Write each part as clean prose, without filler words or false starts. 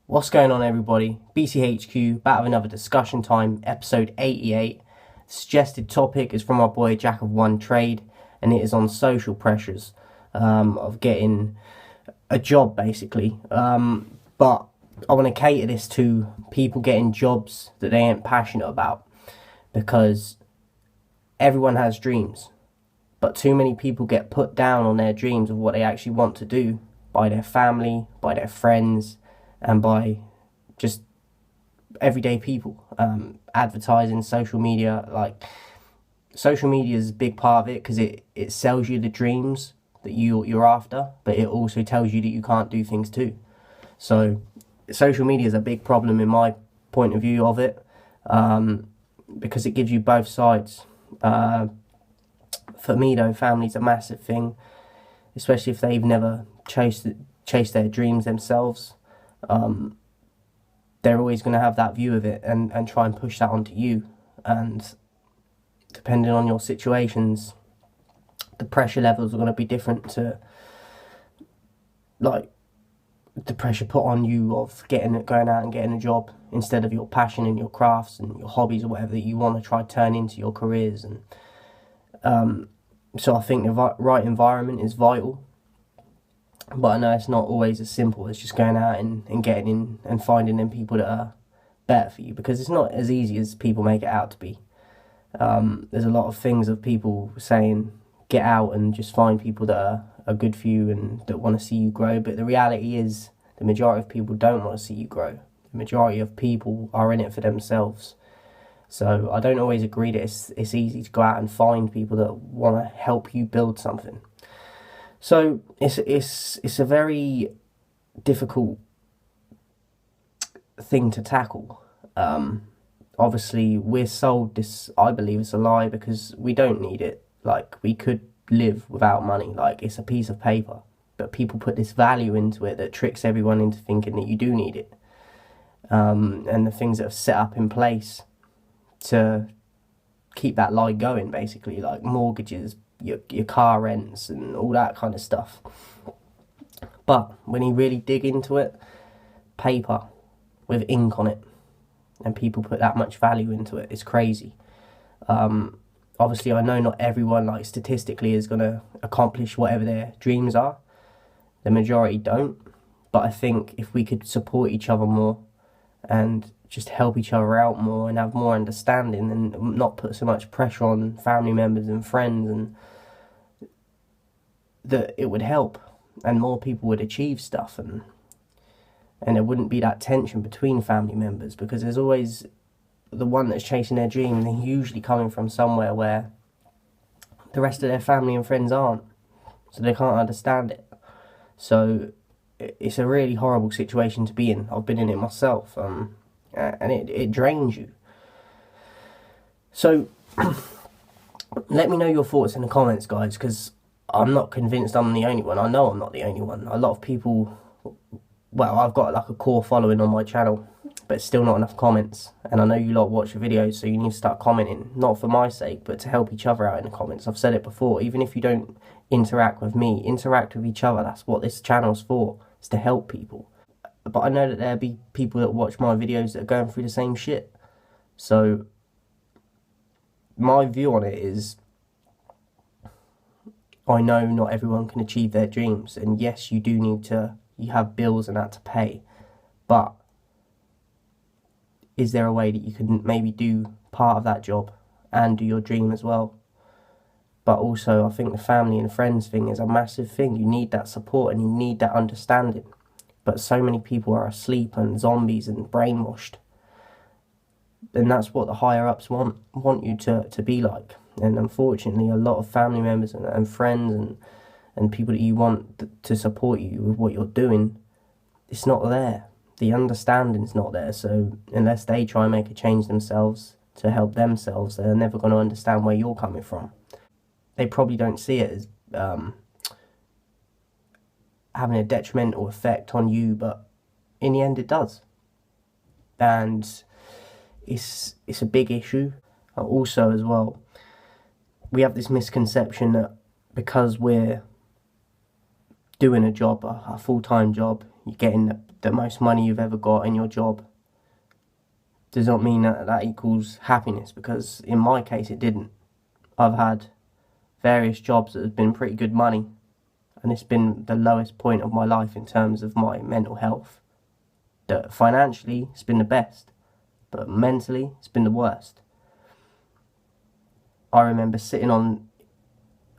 What's going on, everybody? BCHQ, back with another discussion time, episode 88. The suggested topic is from our boy JackOf1Trade, and it is on social pressures of getting a job, basically. But I want to cater this to people getting jobs that they ain't passionate about, because everyone has dreams, but too many people get put down on their dreams of what they actually want to do by their family, by their friends, and by just everyday people. Advertising, social media, social media is a big part of it, because it sells you the dreams that you're after, but it also tells you that you can't do things too. So social media is a big problem in my point of view of it, because it gives you both sides. For me though, family's a massive thing, especially if they've never chased their dreams themselves. They're always going to have that view of it and try and push that onto you, and depending on your situations, the pressure levels are going to be different to the pressure put on you of going out and getting a job instead of your passion and your crafts and your hobbies or whatever that you want to try to turn into your careers. And so I think the right environment is vital. But I know it's not always as simple as just going out and getting in and finding them people that are better for you, because it's not as easy as people make it out to be. There's a lot of things of people saying, get out and just find people that are good for you and that want to see you grow. But the reality is, the majority of people don't want to see you grow. The majority of people are in it for themselves. So I don't always agree that it's easy to go out and find people that want to help you build something. So it's a very difficult thing to tackle. Obviously, we're sold this, I believe it's a lie, because we don't need it. We could live without money. It's a piece of paper. But people put this value into it that tricks everyone into thinking that you do need it. And the things that are set up in place to keep that lie going, basically, like mortgages, your car rents and all that kind of stuff. But when you really dig into it, paper with ink on it, and people put that much value into it, it's crazy. Obviously, I know not everyone, statistically, is going to accomplish whatever their dreams are. The majority don't. But I think if we could support each other more and just help each other out more and have more understanding and not put so much pressure on family members and friends, and that it would help, and more people would achieve stuff, and there wouldn't be that tension between family members, because there's always the one that's chasing their dream. They're usually coming from somewhere where the rest of their family and friends aren't, so they can't understand it. So it's a really horrible situation to be in. I've been in it myself, and it drains you. So let me know your thoughts in the comments, guys, because I'm not convinced I'm the only one. I know I'm not the only one. A lot of people, well, I've got a core following on my channel, but still not enough comments. And I know you lot watch the videos, so you need to start commenting, not for my sake, but to help each other out in the comments. I've said it before, even if you don't interact with me, interact with each other. That's what this channel's for, is to help people. But I know that there'll be people that watch my videos that are going through the same shit. So my view on it is, I know not everyone can achieve their dreams, and yes, you do need to, you have bills and that to pay, but is there a way that you can maybe do part of that job and do your dream as well? But also, I think the family and friends thing is a massive thing. You need that support and you need that understanding. But so many people are asleep and zombies and brainwashed. And that's what the higher ups want you to be like. And unfortunately, a lot of family members and friends and people that you want to support you with what you're doing, it's not there. The understanding's not there. So unless they try and make a change themselves to help themselves, they're never going to understand where you're coming from. They probably don't see it as having a detrimental effect on you, but in the end it does. And it's a big issue. Also as well, we have this misconception that because we're doing a job, a full-time job, you're getting the most money you've ever got in your job does not mean that equals happiness, because in my case it didn't. I've had various jobs that have been pretty good money, and it's been the lowest point of my life in terms of my mental health. That financially it's been the best, but mentally it's been the worst. I remember sitting on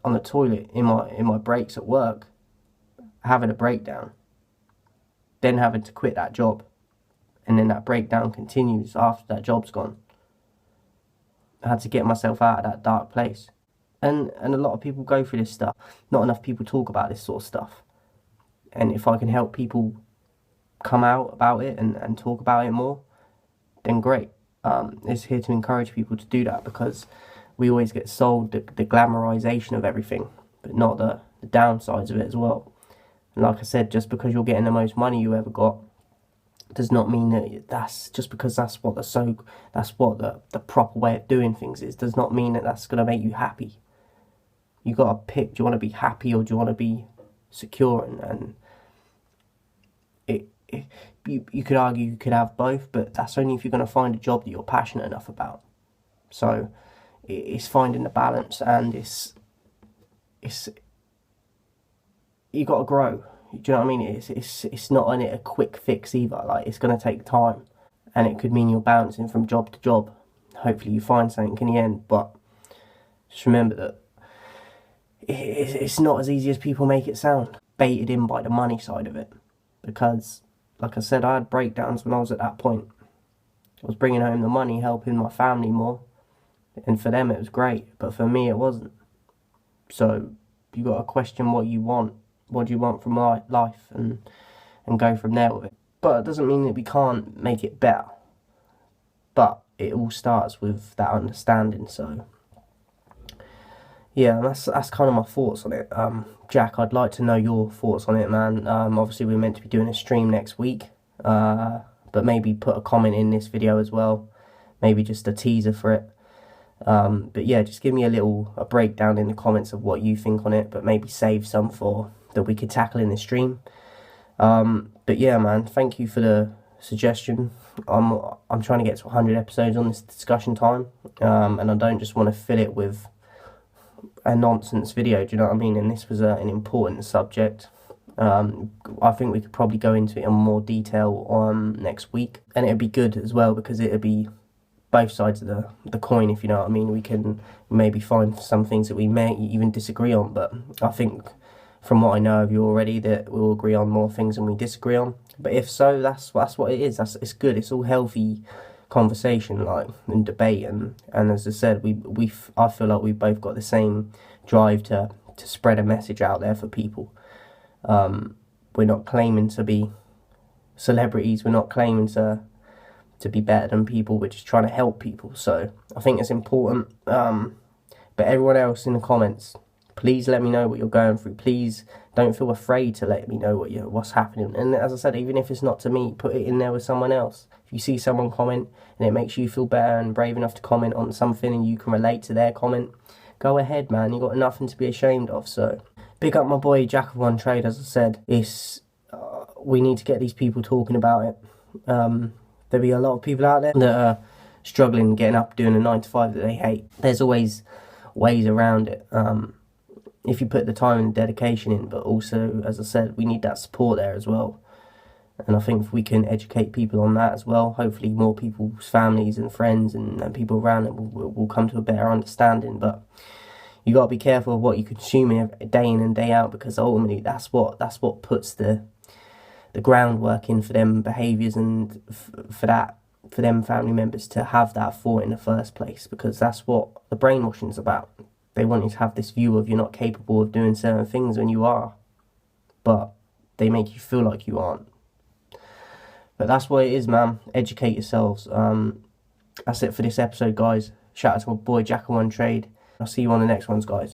the toilet in my breaks at work, having a breakdown, then having to quit that job, and then that breakdown continues after that job's gone. I had to get myself out of that dark place. And a lot of people go through this stuff. Not enough people talk about this sort of stuff. And if I can help people come out about it and talk about it more, then great. It's here to encourage people to do that, because we always get sold the glamorization of everything, but not the downsides of it as well. And like I said, just because you're getting the most money you ever got does not mean that's just because that's what the proper way of doing things is, does not mean that that's going to make you happy. You got to pick, do you want to be happy or do you want to be secure? And you could argue you could have both, but that's only if you're going to find a job that you're passionate enough about. So it's finding the balance, and it's you got to grow. Do you know what I mean? It's not a quick fix either. Like, it's going to take time, and it could mean you're bouncing from job to job. Hopefully you find something in the end, but just remember that it's not as easy as people make it sound. Baited in by the money side of it, because like I said, I had breakdowns when I was at that point. I was bringing home the money, helping my family more, and for them it was great, but for me it wasn't. So you got to question what you want. What do you want from life, and go from there with it. But it doesn't mean that we can't make it better. But it all starts with that understanding. So yeah, that's kind of my thoughts on it. Jack, I'd like to know your thoughts on it, man. Obviously we're meant to be doing a stream next week, but maybe put a comment in this video as well. Maybe just a teaser for it. But yeah, just give me a breakdown in the comments of what you think on it, but maybe save some for that we could tackle in the stream. But yeah, man, thank you for the suggestion. I'm trying to get to 100 episodes on this discussion time, and I don't just want to fill it with a nonsense video, do you know what I mean? And this was an important subject. I think we could probably go into it in more detail next week, and it'd be good as well, because it'd be both sides of the coin, if you know what I mean. We can maybe find some things that we may even disagree on, but I think from what I know of you already, that we'll agree on more things than we disagree on. But if so, that's what it is. It's good. It's all healthy conversation, like, and debate, and as I said, I feel like we've both got the same drive to spread a message out there for people. We're not claiming to be celebrities. We're not claiming to be better than people. We're just trying to help people. So I think it's important. But everyone else in the comments, please let me know what you're going through. Please don't feel afraid to let me know what's happening. And as I said, even if it's not to me, put it in there with someone else. If you see someone comment and it makes you feel better and brave enough to comment on something and you can relate to their comment, go ahead, man. You've got nothing to be ashamed of. So big up my boy JackOf1Trade. As I said, we need to get these people talking about it. There'll be a lot of people out there that are struggling, getting up, doing a 9 to 5 that they hate. There's always ways around it. If you put the time and dedication in, but also, as I said, we need that support there as well. And I think if we can educate people on that as well, hopefully more people's families and friends and people around them will come to a better understanding. But you got to be careful of what you consume day in and day out, because ultimately that's what puts the groundwork in for them behaviours, and for them family members to have that thought in the first place, because that's what the brainwashing is about. They want you to have this view of you're not capable of doing certain things when you are, but they make you feel like you aren't. But that's what it is, man. Educate yourselves. That's it for this episode, guys. Shout out to my boy JackOf1Trade. I'll see you on the next ones, guys.